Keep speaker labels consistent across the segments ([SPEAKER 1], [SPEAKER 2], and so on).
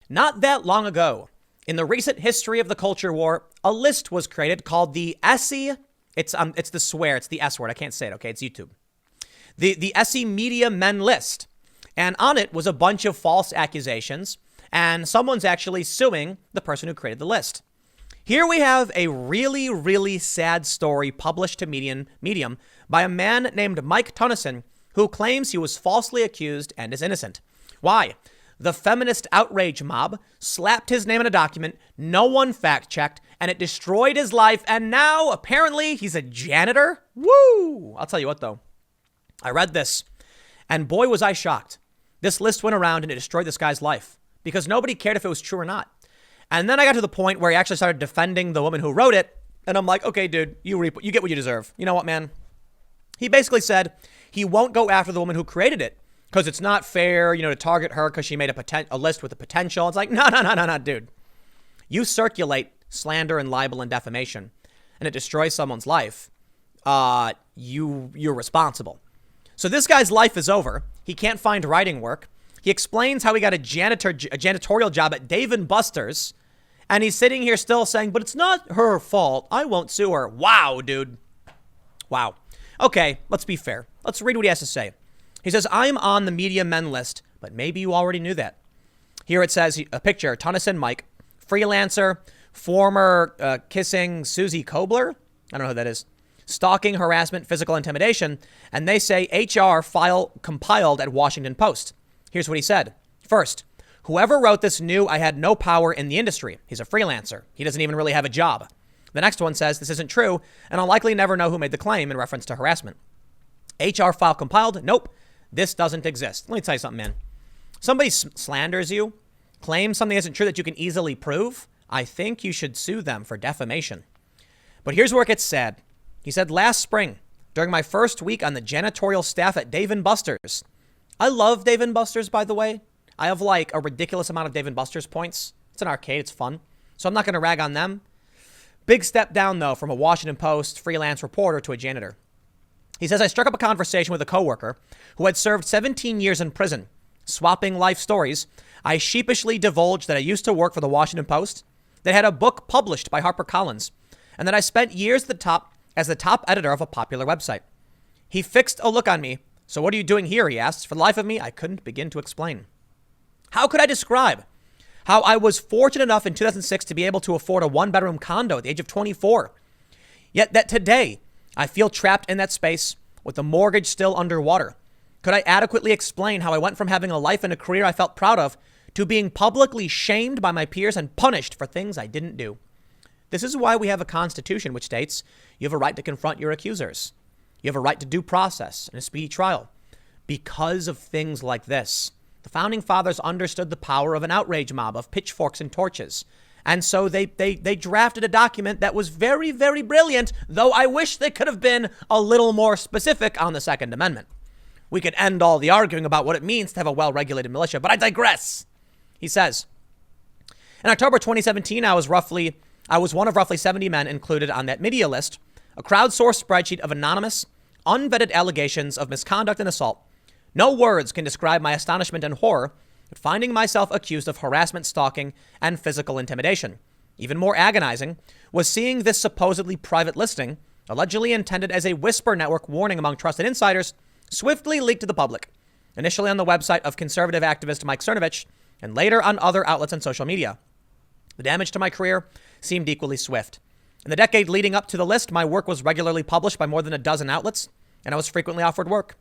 [SPEAKER 1] Not that long ago, in the recent history of the culture war, a list was created called the SE. It's the swear. It's the S word. I can't say it. Okay, it's YouTube. The SE Media Men list. And on it was a bunch of false accusations. And someone's actually suing the person who created the list. Here we have a really, really sad story published to Medium by a man named Mike Tunnison, who claims he was falsely accused and is innocent. Why? The feminist outrage mob slapped his name in a document, no one fact-checked, and it destroyed his life, and now, apparently, he's a janitor? Woo! I'll tell you what, though. I read this, and boy, was I shocked. This list went around, and it destroyed this guy's life, because nobody cared if it was true or not. And then I got to the point where he actually started defending the woman who wrote it, and I'm like, okay, dude, you get what you deserve. You know what, man? He basically said he won't go after the woman who created it, because it's not fair, to target her because she made a list with the potential. It's like, no, dude. You circulate slander and libel and defamation, and it destroys someone's life. You're responsible. So this guy's life is over. He can't find writing work. He explains how he got a janitorial job at Dave & Buster's, and he's sitting here still saying, but it's not her fault. I won't sue her. Wow, dude. Wow. Okay, let's be fair. Let's read what he has to say. He says, I'm on the Media Men list, but maybe you already knew that. Here it says, a picture, Tunnison Mike, freelancer, former kissing Susie Kobler. I don't know who that is. Stalking, harassment, physical intimidation. And they say HR file compiled at Washington Post. Here's what he said. First, whoever wrote this knew I had no power in the industry. He's a freelancer. He doesn't even really have a job. The next one says this isn't true, and I'll likely never know who made the claim in reference to harassment. HR file compiled? Nope. This doesn't exist. Let me tell you something, man. Somebody slanders you, claims something isn't true that you can easily prove. I think you should sue them for defamation. But here's where it gets sad. He said, last spring, during my first week on the janitorial staff at Dave & Buster's. I love Dave & Buster's, by the way. I have like a ridiculous amount of Dave & Buster's points. It's an arcade. It's fun. So I'm not going to rag on them. Big step down, though, from a Washington Post freelance reporter to a janitor. He says, I struck up a conversation with a coworker who had served 17 years in prison. Swapping life stories, I sheepishly divulged that I used to work for the Washington Post, that had a book published by HarperCollins, and that I spent years as the top editor of a popular website. He fixed a look on me. So what are you doing here? He asked. For the life of me, I couldn't begin to explain. How could I describe how I was fortunate enough in 2006 to be able to afford a one-bedroom condo at the age of 24? Yet that today, I feel trapped in that space with the mortgage still underwater. Could I adequately explain how I went from having a life and a career I felt proud of to being publicly shamed by my peers and punished for things I didn't do? This is why we have a constitution which states you have a right to confront your accusers. You have a right to due process and a speedy trial. Because of things like this, the founding fathers understood the power of an outrage mob of pitchforks and torches. And so they drafted a document that was very, very brilliant, though I wish they could have been a little more specific on the Second Amendment. We could end all the arguing about what it means to have a well-regulated militia, but I digress. He says, in October 2017, I was one of roughly 70 men included on that media list, a crowdsourced spreadsheet of anonymous, unvetted allegations of misconduct and assault. No words can describe my astonishment and horror at finding myself accused of harassment, stalking, and physical intimidation. Even more agonizing was seeing this supposedly private listing, allegedly intended as a whisper network warning among trusted insiders, swiftly leaked to the public, initially on the website of conservative activist Mike Cernovich, and later on other outlets on social media. The damage to my career seemed equally swift. In the decade leading up to the list, my work was regularly published by more than a dozen outlets, and I was frequently offered work.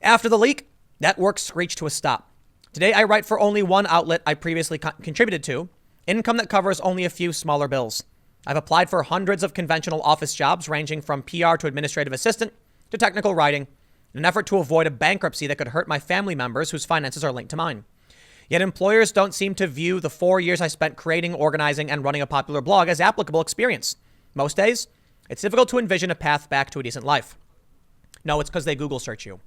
[SPEAKER 1] After the leak, that work screeched to a stop. Today, I write for only one outlet I previously contributed to, income that covers only a few smaller bills. I've applied for hundreds of conventional office jobs ranging from PR to administrative assistant to technical writing in an effort to avoid a bankruptcy that could hurt my family members whose finances are linked to mine. Yet employers don't seem to view the 4 years I spent creating, organizing, and running a popular blog as applicable experience. Most days, it's difficult to envision a path back to a decent life. No, it's because they Google search you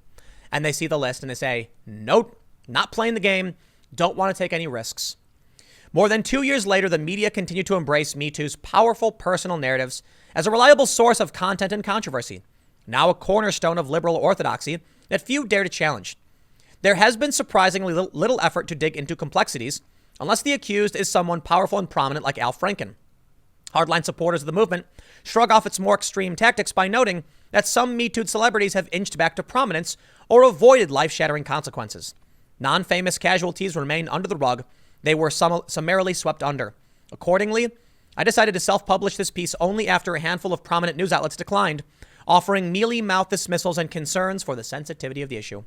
[SPEAKER 1] and they see the list and they say, nope, not playing the game, don't want to take any risks. More than 2 years later, the media continued to embrace Me Too's powerful personal narratives as a reliable source of content and controversy, now a cornerstone of liberal orthodoxy that few dare to challenge. There has been surprisingly little effort to dig into complexities unless the accused is someone powerful and prominent like Al Franken. Hardline supporters of the movement shrug off its more extreme tactics by noting that some Me Too celebrities have inched back to prominence or avoided life-shattering consequences. Non-famous casualties remain under the rug. They were summarily swept under. Accordingly, I decided to self-publish this piece only after a handful of prominent news outlets declined, offering mealy-mouthed dismissals and concerns for the sensitivity of the issue.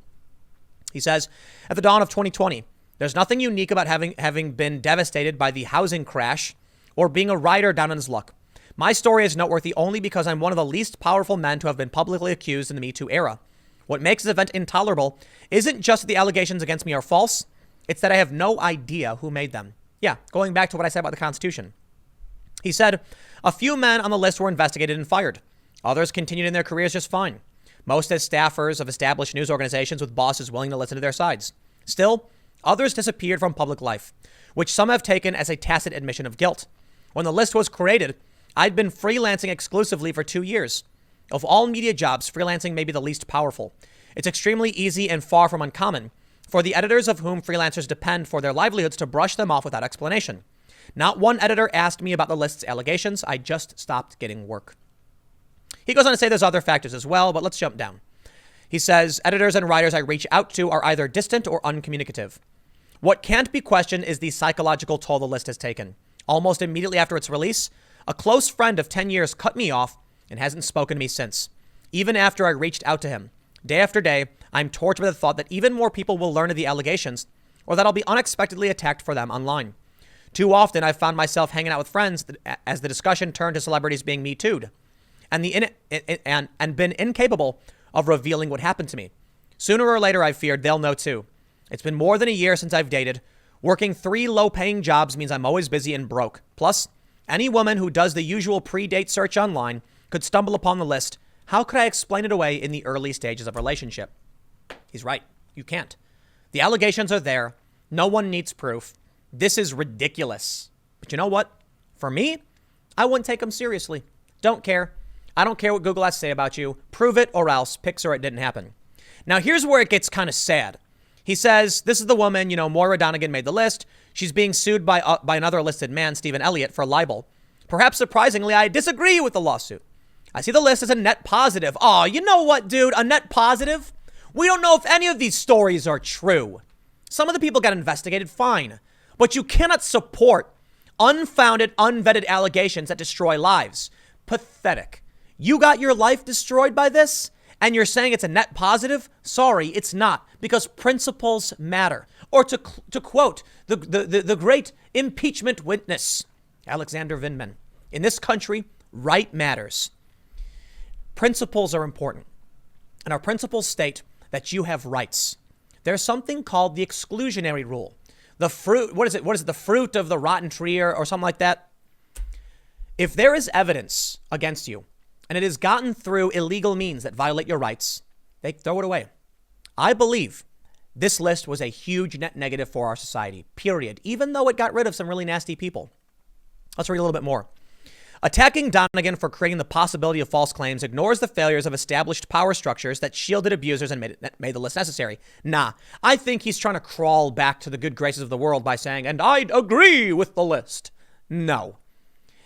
[SPEAKER 1] He says, at the dawn of 2020, there's nothing unique about having been devastated by the housing crash or being a rider down on his luck. My story is noteworthy only because I'm one of the least powerful men to have been publicly accused in the Me Too era. What makes this event intolerable isn't just that the allegations against me are false, it's that I have no idea who made them. Yeah, going back to what I said about the Constitution. He said, a few men on the list were investigated and fired. Others continued in their careers just fine. Most as staffers of established news organizations with bosses willing to listen to their sides. Still, others disappeared from public life, which some have taken as a tacit admission of guilt. When the list was created, I'd been freelancing exclusively for 2 years. Of all media jobs, freelancing may be the least powerful. It's extremely easy and far from uncommon for the editors of whom freelancers depend for their livelihoods to brush them off without explanation. Not one editor asked me about the list's allegations. I just stopped getting work. He goes on to say there's other factors as well, but let's jump down. He says, editors and writers I reach out to are either distant or uncommunicative. What can't be questioned is the psychological toll the list has taken. Almost immediately after its release, a close friend of 10 years cut me off and hasn't spoken to me since. Even after I reached out to him. Day after day, I'm tortured by the thought that even more people will learn of the allegations or that I'll be unexpectedly attacked for them online. Too often, I've found myself hanging out with friends as the discussion turned to celebrities being Me Too'd and been incapable of revealing what happened to me. Sooner or later, I've feared they'll know too. It's been more than a year since I've dated. Working 3 low-paying jobs means I'm always busy and broke. Plus, any woman who does the usual pre-date search online could stumble upon the list. How could I explain it away in the early stages of a relationship? He's right. You can't. The allegations are there. No one needs proof. This is ridiculous. But you know what? For me, I wouldn't take them seriously. Don't care. I don't care what Google has to say about you. Prove it or else. Pix or it didn't happen. Now, here's where it gets kind of sad. He says, this is the woman, Moira Donegan made the list. She's being sued by another listed man, Stephen Elliott, for libel. Perhaps surprisingly, I disagree with the lawsuit. I see the list as a net positive. Oh, you know what, dude? A net positive? We don't know if any of these stories are true. Some of the people got investigated, fine. But you cannot support unfounded, unvetted allegations that destroy lives. Pathetic. You got your life destroyed by this, and you're saying it's a net positive? Sorry, it's not, because principles matter. Or to quote the great impeachment witness, Alexander Vindman, in this country, right matters. Principles are important, and our principles state that you have rights. There's something called the exclusionary rule. The fruit, what is it? The fruit of the rotten tree or something like that? If there is evidence against you, and it has gotten through illegal means that violate your rights, they throw it away. I believe this list was a huge net negative for our society, period, even though it got rid of some really nasty people. Let's read a little bit more. Attacking Donegan for creating the possibility of false claims ignores the failures of established power structures that shielded abusers and made the list necessary. Nah, I think he's trying to crawl back to the good graces of the world by saying, and I'd agree with the list. No.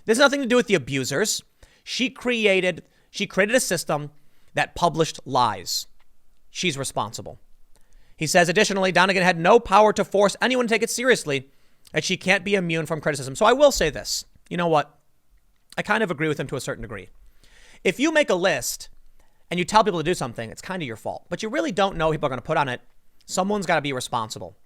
[SPEAKER 1] This has nothing to do with the abusers. She created a system that published lies. She's responsible. He says, additionally, Donegan had no power to force anyone to take it seriously, that she can't be immune from criticism. So I will say this. You know what? I kind of agree with him to a certain degree. If you make a list and you tell people to do something, it's kind of your fault. But you really don't know people are going to put on it. Someone's got to be responsible.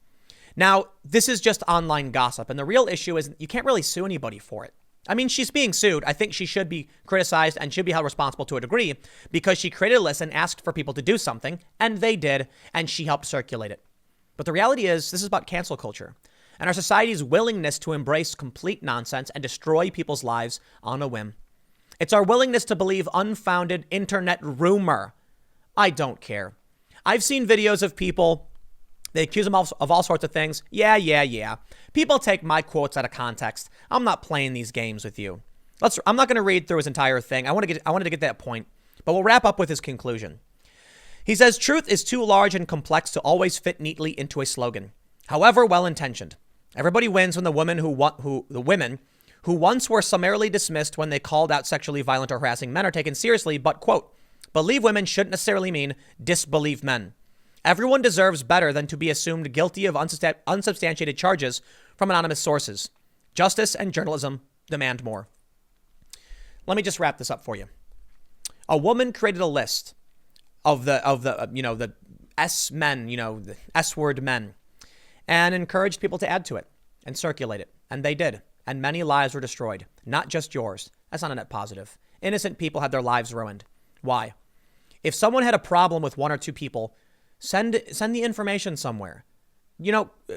[SPEAKER 1] Now, this is just online gossip. And the real issue is you can't really sue anybody for it. I mean, she's being sued. I think she should be criticized and should be held responsible to a degree because she created a list and asked for people to do something, and they did, and she helped circulate it. But the reality is, this is about cancel culture and our society's willingness to embrace complete nonsense and destroy people's lives on a whim. It's our willingness to believe unfounded internet rumor. I don't care. I've seen videos of people. They accuse them of all sorts of things. Yeah. People take my quotes out of context. I'm not playing these games with you. I'm not going to read through his entire thing. I wanted to get that point, but we'll wrap up with his conclusion. He says, truth is too large and complex to always fit neatly into a slogan, however well-intentioned. Everybody wins when the women who once were summarily dismissed when they called out sexually violent or harassing men are taken seriously, but, quote, believe women shouldn't necessarily mean disbelieve men. Everyone deserves better than to be assumed guilty of unsubstantiated charges from anonymous sources. Justice and journalism demand more. Let me just wrap this up for you. A woman created a list of the S men, the S word men, and encouraged people to add to it and circulate it. And they did. And many lives were destroyed. Not just yours. That's not a net positive. Innocent people had their lives ruined. Why? If someone had a problem with one or two people, send the information somewhere.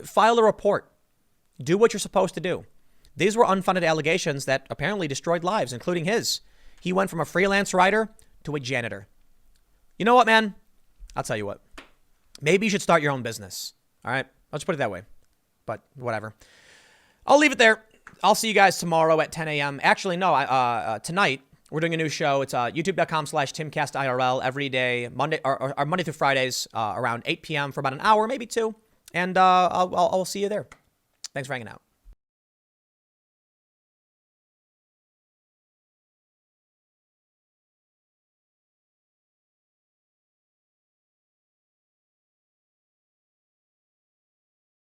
[SPEAKER 1] File a report. Do what you're supposed to do. These were unfounded allegations that apparently destroyed lives, including his. He went from a freelance writer to a janitor. You know what, man? I'll tell you what. Maybe you should start your own business. All right? I'll just put it that way. But whatever. I'll leave it there. I'll see you guys tomorrow at 10 a.m. Actually, no, tonight we're doing a new show. It's youtube.com/TimCastIRL every day, Monday or Monday through Fridays around 8 p.m. for about an hour, maybe two. And I'll see you there. Thanks for hanging out.